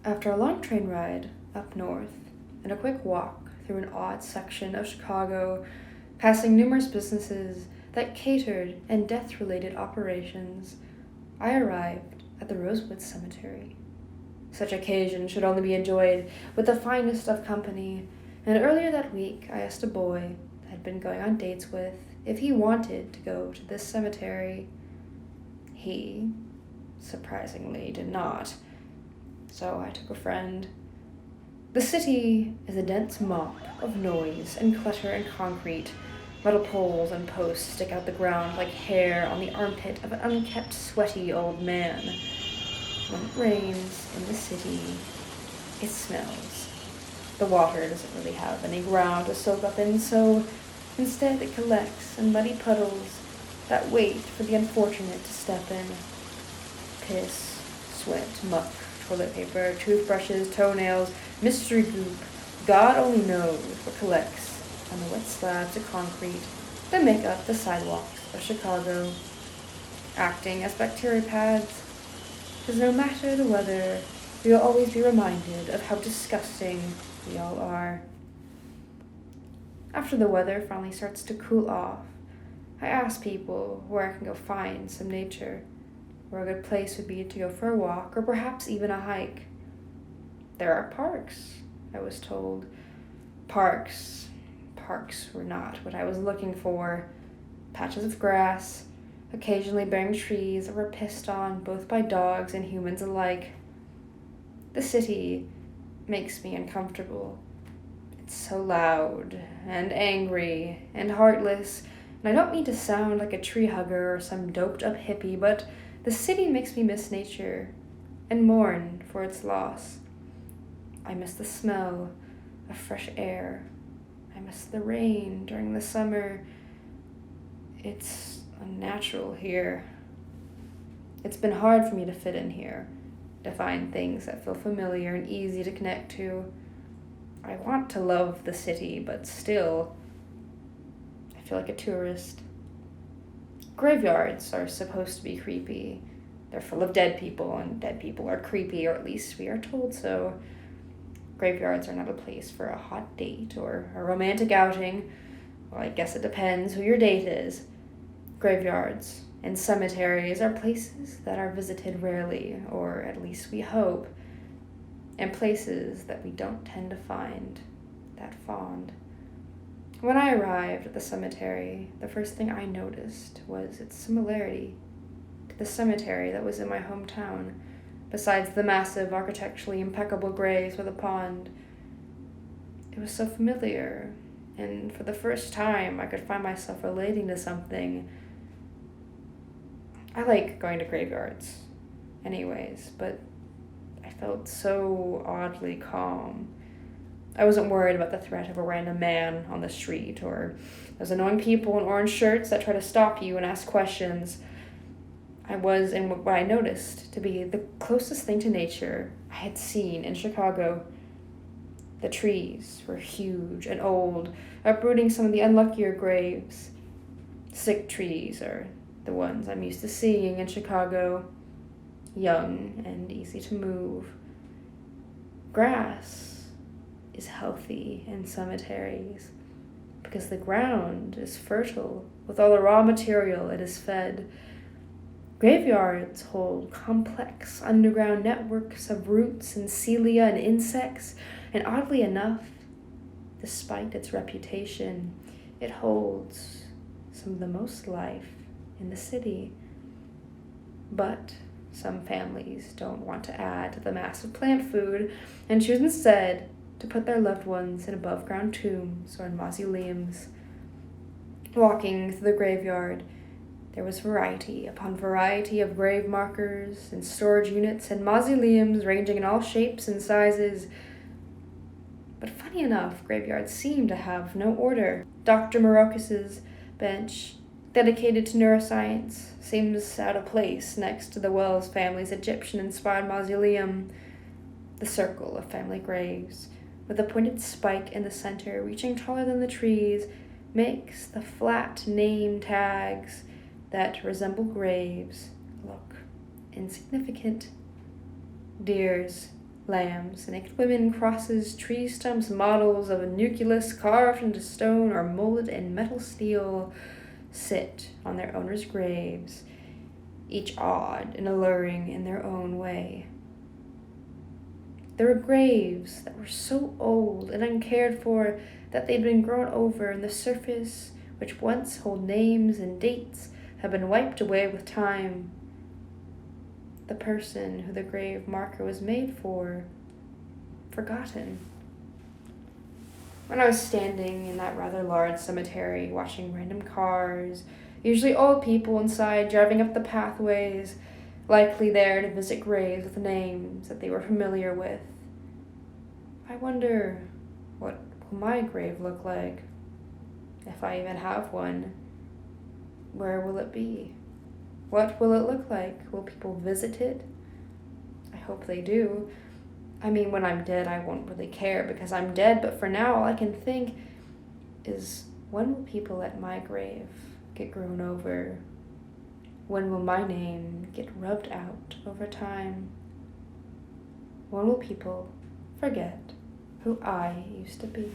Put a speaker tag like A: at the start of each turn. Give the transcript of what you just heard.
A: After a long train ride up north and a quick walk through an odd section of Chicago, passing numerous businesses that catered and death related operations, I arrived at the Rosewood Cemetery. Such occasion should only be enjoyed with the finest of company, and earlier that week I asked a boy I had been going on dates with if he wanted to go to this cemetery. He, surprisingly, did not, so I took a friend. The city is a dense mop of noise and clutter and concrete. Metal poles and posts stick out the ground like hair on the armpit of an unkempt, sweaty old man. When it rains in the city, it smells. The water doesn't really have any ground to soak up in, so instead it collects in muddy puddles that wait for the unfortunate to step in. Piss, sweat, muck, toilet paper, toothbrushes, toenails, mystery goop, God only knows what collects on the wet slabs of concrete that make up the sidewalks of Chicago, acting as bacteria pads, because no matter the weather, we will always be reminded of how disgusting we all are. After the weather finally starts to cool off, I ask people where I can go find some nature, where a good place would be to go for a walk or perhaps even a hike. There are parks, I was told. Parks were not what I was looking for. Patches of grass, occasionally bearing trees that were pissed on both by dogs and humans alike. The city makes me uncomfortable. It's so loud and angry and heartless, and I don't mean to sound like a tree hugger or some doped up hippie, but the city makes me miss nature and mourn for its loss. I miss the smell of fresh air. I miss the rain during the summer. It's unnatural here. It's been hard for me to fit in here, to find things that feel familiar and easy to connect to. I want to love the city, but still, I feel like a tourist. Graveyards are supposed to be creepy. They're full of dead people, and dead people are creepy, or at least we are told so. Graveyards are not a place for a hot date or a romantic outing. Well, I guess it depends who your date is. Graveyards and cemeteries are places that are visited rarely, or at least we hope, and places that we don't tend to find that fond. When I arrived at the cemetery, the first thing I noticed was its similarity to the cemetery that was in my hometown, besides the massive, architecturally impeccable graves with a pond. It was so familiar, and for the first time I could find myself relating to something. I like going to graveyards anyways, but I felt so oddly calm. I wasn't worried about the threat of a random man on the street, or those annoying people in orange shirts that try to stop you and ask questions. I was in what I noticed to be the closest thing to nature I had seen in Chicago. The trees were huge and old, uprooting some of the unluckier graves. Sick trees are the ones I'm used to seeing in Chicago, young and easy to move. Grass is healthy in cemeteries because the ground is fertile with all the raw material it is fed. Graveyards hold complex underground networks of roots and cilia and insects, and oddly enough, despite its reputation, it holds some of the most life in the city. But some families don't want to add to the massive plant food and choose instead to put their loved ones in above-ground tombs or in mausoleums. Walking through the graveyard, there was variety upon variety of grave markers and storage units and mausoleums ranging in all shapes and sizes. But funny enough, graveyards seem to have no order. Dr. Marocus's bench, dedicated to neuroscience, seems out of place next to the Wells family's Egyptian-inspired mausoleum. The circle of family graves, with a pointed spike in the center reaching taller than the trees, makes the flat name tags that resemble graves look insignificant. Deers Lambs, naked women, crosses, tree stumps, models of a nucleus carved into stone or molded in metal steel sit on their owners' graves, each odd and alluring in their own way. There were graves that were so old and uncared for that they'd been grown over, and the surface, which once held names and dates, had been wiped away with time. The person who the grave marker was made for, forgotten. When I was standing in that rather large cemetery, watching random cars, usually old people inside driving up the pathways, likely there to visit graves with names that they were familiar with, I wonder, what will my grave look like? If I even have one, where will it be? What will it look like? Will people visit it? I hope they do. I mean, when I'm dead, I won't really care because I'm dead, but for now, all I can think is, when will people at my grave get grown over? When will my name get rubbed out over time? When will people forget who I used to be?